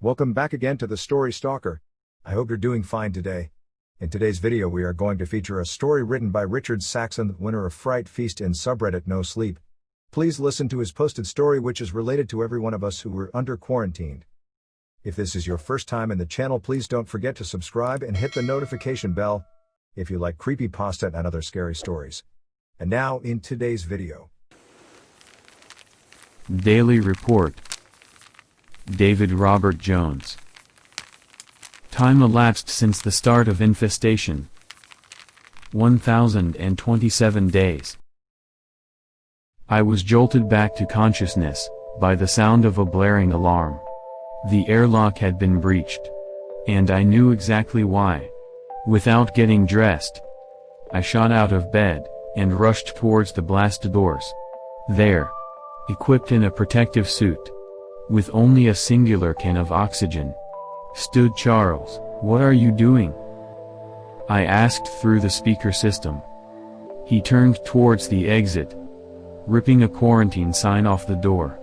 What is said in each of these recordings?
Welcome back again to the Story Stalker. I hope you're doing fine today. In today's video we are going to feature a story written by Richard Saxon, winner of Fright Feast in subreddit No Sleep. Please listen to his posted story, which is related to every one of us who were under quarantined. If this is your first time in the channel, please don't forget to subscribe and hit the notification bell if you like creepypasta and other scary stories. And now in today's video. Daily Report. David Robert Jones. Time elapsed since the start of infestation. 1027 days. I was jolted back to consciousness by the sound of a blaring alarm. The airlock had been breached, and I knew exactly why. Without getting dressed, I shot out of bed and rushed towards the blast doors. There, equipped in a protective suit, with only a singular can of oxygen, stood Charles. "What are you doing?" I asked through the speaker system. He turned towards the exit, ripping a quarantine sign off the door.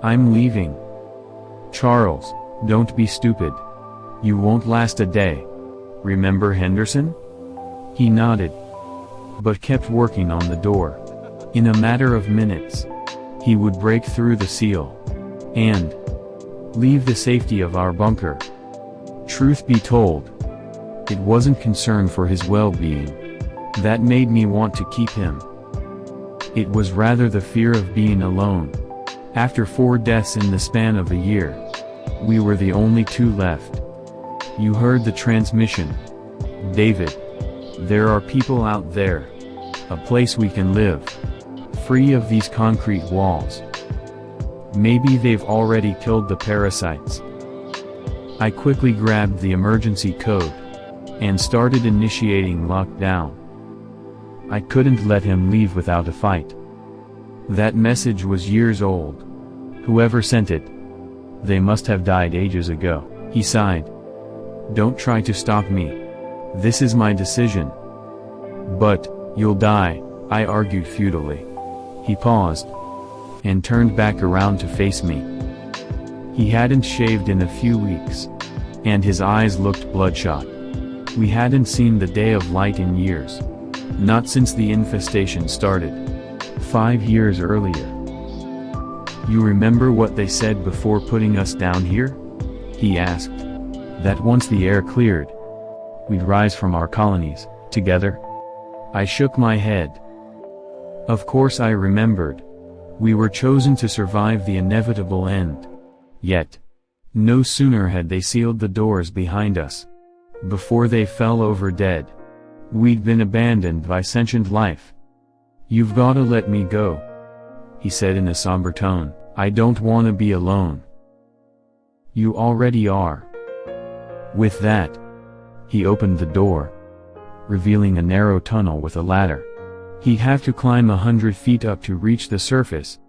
"I'm leaving." "Charles, don't be stupid. You won't last a day. Remember Henderson?" He nodded, but kept working on the door. In a matter of minutes, he would break through the seal and leave the safety of our bunker. Truth be told, it wasn't concern for his well-being that made me want to keep him. It was rather the fear of being alone. After 4 deaths in the span of a year, we were the only 2 left. You heard the transmission, David. There are people out there. A place we can live, free of these concrete walls. Maybe they've already killed the parasites. I quickly grabbed the emergency code and started initiating lockdown. I couldn't let him leave without a fight. That message was years old. Whoever sent it, they must have died ages ago. He sighed. "Don't try to stop me. This is my decision." "But, you'll die," I argued futilely. He paused and turned back around to face me. He hadn't shaved in a few weeks, and his eyes looked bloodshot. We hadn't seen the day of light in years. Not since the infestation started 5 years earlier. "You remember what they said before putting us down here?" he asked. "That once the air cleared, we'd rise from our colonies, together?" I shook my head. Of course I remembered. We were chosen to survive the inevitable end. Yet, no sooner had they sealed the doors behind us, before they fell over dead, we'd been abandoned by sentient life. "You've gotta let me go," he said in a somber tone. "I don't wanna be alone." "You already are." With that, he opened the door, revealing a narrow tunnel with a ladder. He'd have to climb 100 feet up to reach the surface,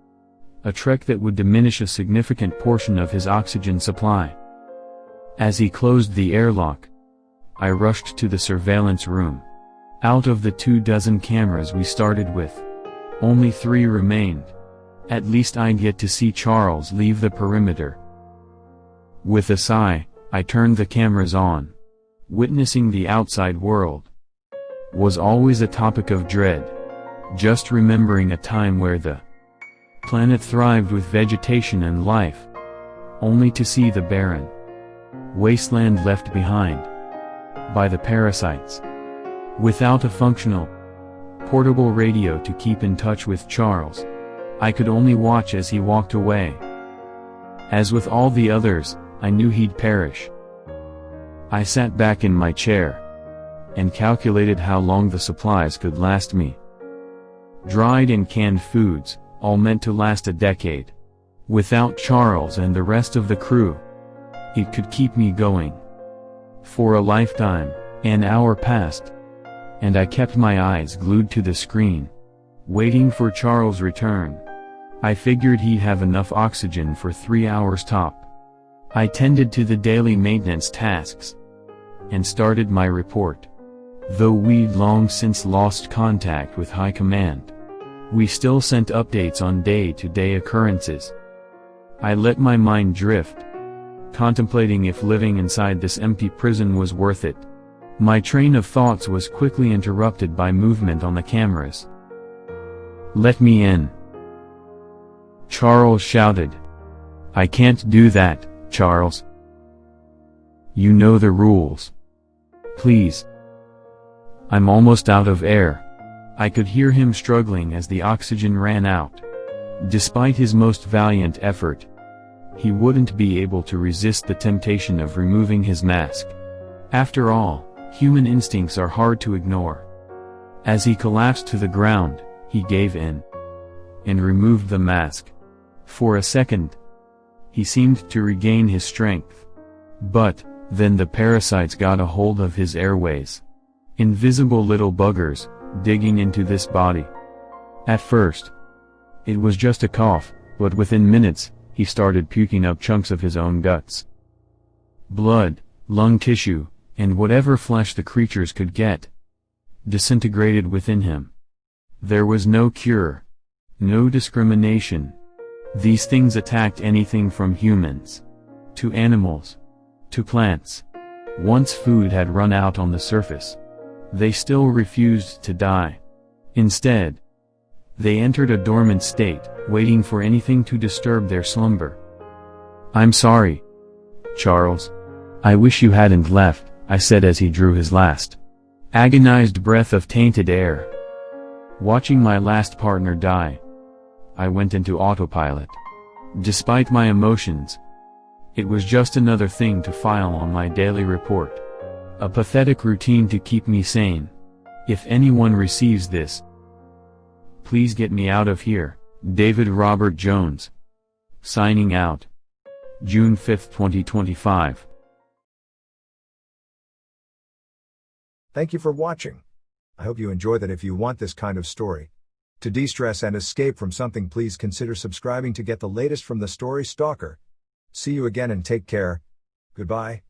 a trek that would diminish a significant portion of his oxygen supply. As he closed the airlock, I rushed to the surveillance room. Out of the 24 cameras we started with, only 3 remained. At least I'd get to see Charles leave the perimeter. With a sigh, I turned the cameras on. Witnessing the outside world was always a topic of dread. Just remembering a time where the planet thrived with vegetation and life, only to see the barren wasteland left behind by the parasites. Without a functional, portable radio to keep in touch with Charles, I could only watch as he walked away. As with all the others, I knew he'd perish. I sat back in my chair and calculated how long the supplies could last me. Dried and canned foods, all meant to last a decade. Without Charles and the rest of the crew, it could keep me going for a lifetime. An hour passed, and I kept my eyes glued to the screen, waiting for Charles' return. I figured he'd have enough oxygen for 3 hours top. I tended to the daily maintenance tasks and started my report. Though we'd long since lost contact with High Command, we still sent updates on day-to-day occurrences. I let my mind drift, contemplating if living inside this empty prison was worth it. My train of thoughts was quickly interrupted by movement on the cameras. "Let me in!" Charles shouted. "I can't do that, Charles. You know the rules. Please. I'm almost out of air." I could hear him struggling as the oxygen ran out. Despite his most valiant effort, he wouldn't be able to resist the temptation of removing his mask. After all, human instincts are hard to ignore. As he collapsed to the ground, he gave in and removed the mask. For a second, he seemed to regain his strength. But then the parasites got a hold of his airways. Invisible little buggers, digging into this body. At first, it was just a cough, but within minutes, he started puking up chunks of his own guts. Blood, lung tissue, and whatever flesh the creatures could get, disintegrated within him. There was no cure. No discrimination. These things attacked anything from humans to animals to plants. Once food had run out on the surface, they still refused to die. Instead, they entered a dormant state, waiting for anything to disturb their slumber. "I'm sorry, Charles. I wish you hadn't left," I said as he drew his last agonized breath of tainted air. Watching my last partner die, I went into autopilot. Despite my emotions, it was just another thing to file on my daily report. A pathetic routine to keep me sane. If anyone receives this, please get me out of here. David Robert Jones. Signing out. June 5, 2025. Thank you for watching. I hope you enjoy that. If you want this kind of story to de-stress and escape from something, please consider subscribing to get the latest from the Story Stalker. See you again and take care. Goodbye.